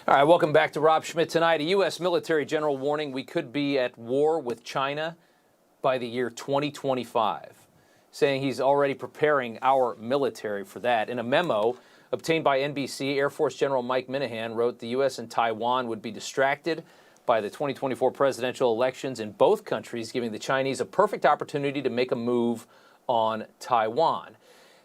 All right, welcome back to Rob Schmitt tonight. A U.S. military general warning we could be at war with China by the year 2025, saying he's already preparing our military for that. In a memo obtained by NBC, Air Force General Mike Minihan wrote the U.S. and Taiwan would be distracted by the 2024 presidential elections in both countries, giving the Chinese a perfect opportunity to make a move on Taiwan.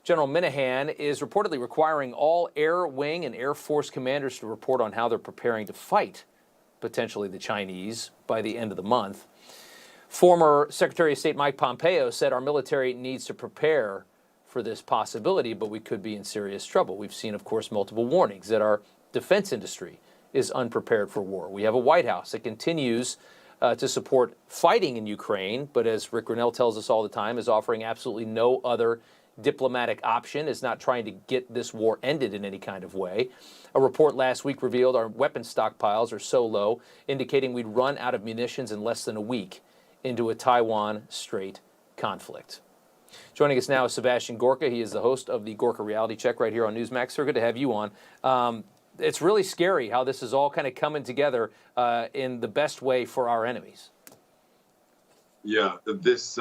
General Minihan is reportedly requiring all Air Wing and Air Force commanders to report on how they're preparing to fight potentially the Chinese by the end of the month. Former Secretary of State Mike Pompeo said our military needs to prepare for this possibility, but we could be in serious trouble. We've seen, of course, multiple warnings that our defense industry is unprepared for war. We have a White House that continues to support fighting in Ukraine, but as Rick Grinnell tells us all the time, is offering absolutely no other diplomatic option, is not trying to get this war ended in any kind of way. A report last week revealed our weapon stockpiles are so low, indicating we'd run out of munitions in less than a week into a Taiwan Strait conflict. Joining us now is Sebastian Gorka. He is the host of the Gorka Reality Check right here on Newsmax. Sir, good to have you on. It's really scary how this is all kind of coming together in the best way for our enemies. Yeah, this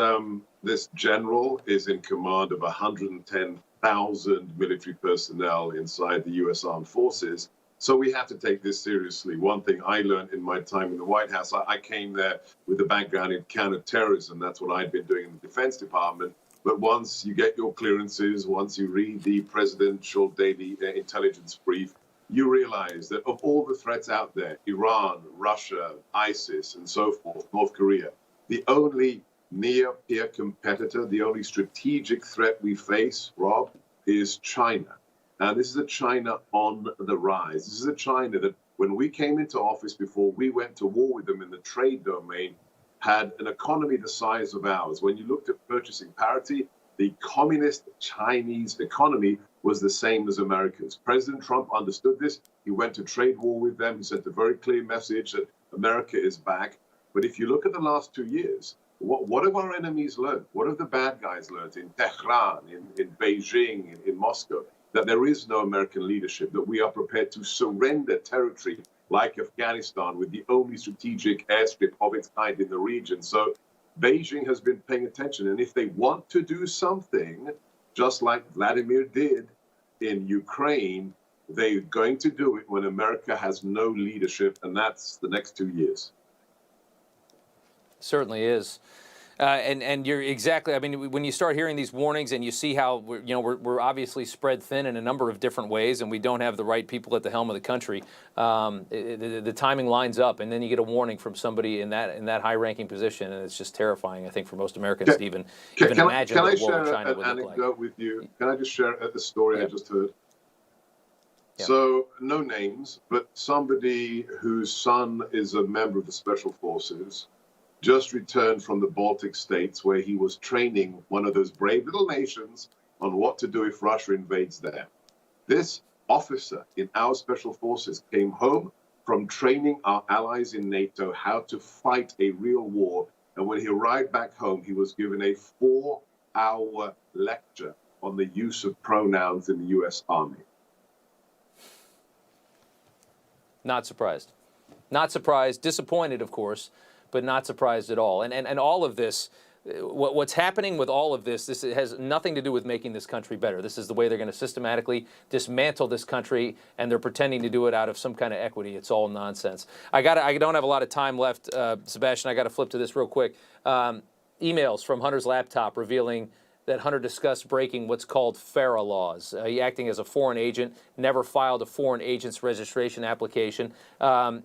general is in command of 110,000 military personnel inside the U.S. Armed Forces. So we have to take this seriously. One thing I learned in my time in the White House, I came there with a background in counterterrorism. That's what I'd been doing in the Defense Department. But once you get your clearances, once you read the presidential daily intelligence brief, you realize that of all the threats out there, Iran, Russia, ISIS, and so forth, North Korea, the only near-peer competitor, the only strategic threat we face, Rob, is China. And this is a China on the rise. This is a China that, when we came into office, before we went to war with them in the trade domain, had an economy the size of ours. When you looked at purchasing parity, the communist Chinese economy was the same as America's. President Trump understood this. He went to trade war with them. He sent a very clear message that America is back. But if you look at the last 2 years, what have our enemies learned? What have the bad guys learned in Tehran, in Beijing, in Moscow? That there is no American leadership, that we are prepared to surrender territory like Afghanistan with the only strategic airstrip of its kind in the region. So Beijing has been paying attention. And if they want to do something, just like Vladimir did in Ukraine, they're going to do it when America has no leadership, and that's the next 2 years. Certainly is. And you're exactly, I mean, when you start hearing these warnings and you see how we're obviously spread thin in a number of different ways, and we don't have the right people at the helm of the country, the timing lines up, and then you get a warning from somebody in that high-ranking position, and it's just terrifying, I think, for most Americans to even imagine what a war with China would look like. Can I share an anecdote with you? Can I just share a story I just heard? Yeah. So, no names, but somebody whose son is a member of the Special Forces just returned from the Baltic states, where he was training one of those brave little nations on what to do if Russia invades there. This officer in our special forces came home from training our allies in NATO how to fight a real war. And when he arrived back home, he was given a 4-hour lecture on the use of pronouns in the U.S. Army. Not surprised. Not surprised. Disappointed, of course, but not surprised at all. And all of this, what's happening with all of this has nothing to do with making this country better. This is the way they're going to systematically dismantle this country, and they're pretending to do it out of some kind of equity. It's all nonsense. I don't have a lot of time left, Sebastian. I got to flip to this real quick. Emails from Hunter's laptop revealing that Hunter discussed breaking what's called FARA laws. He, acting as a foreign agent, never filed a foreign agent's registration application.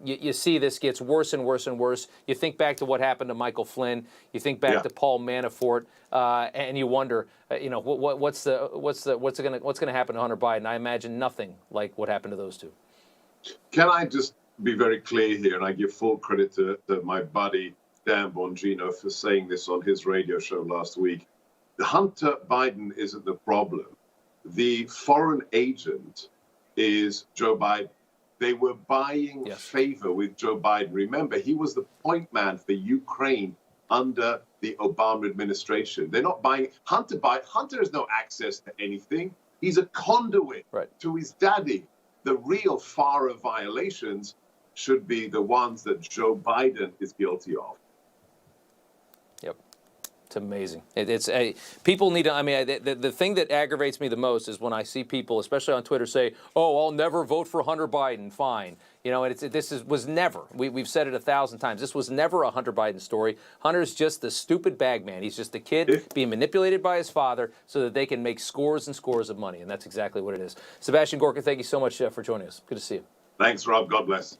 You see this gets worse and worse and worse. You think back to what happened to Michael Flynn. You think back to Paul Manafort, and you wonder, what's going to happen to Hunter Biden? I imagine nothing like what happened to those two. Can I just be very clear here, and I give full credit to my buddy Dan Bongino for saying this on his radio show last week. Hunter Biden isn't the problem. The foreign agent is Joe Biden. They were buying favor with Joe Biden. Remember, he was the point man for Ukraine under the Obama administration. They're not buying Hunter Biden. Hunter has no access to anything. He's a conduit to his daddy. The real FARA violations should be the ones that Joe Biden is guilty of. Yep. It's amazing. People need to, I mean, the thing that aggravates me the most is when I see people, especially on Twitter, say, oh, I'll never vote for Hunter Biden, fine. You know, was never, we've said it 1,000 times, this was never a Hunter Biden story. Hunter's just the stupid bag man. He's just a kid being manipulated by his father so that they can make scores and scores of money, and that's exactly what it is. Sebastian, Gorka, thank you so much for joining us. Good to see you. Thanks, Rob. God bless.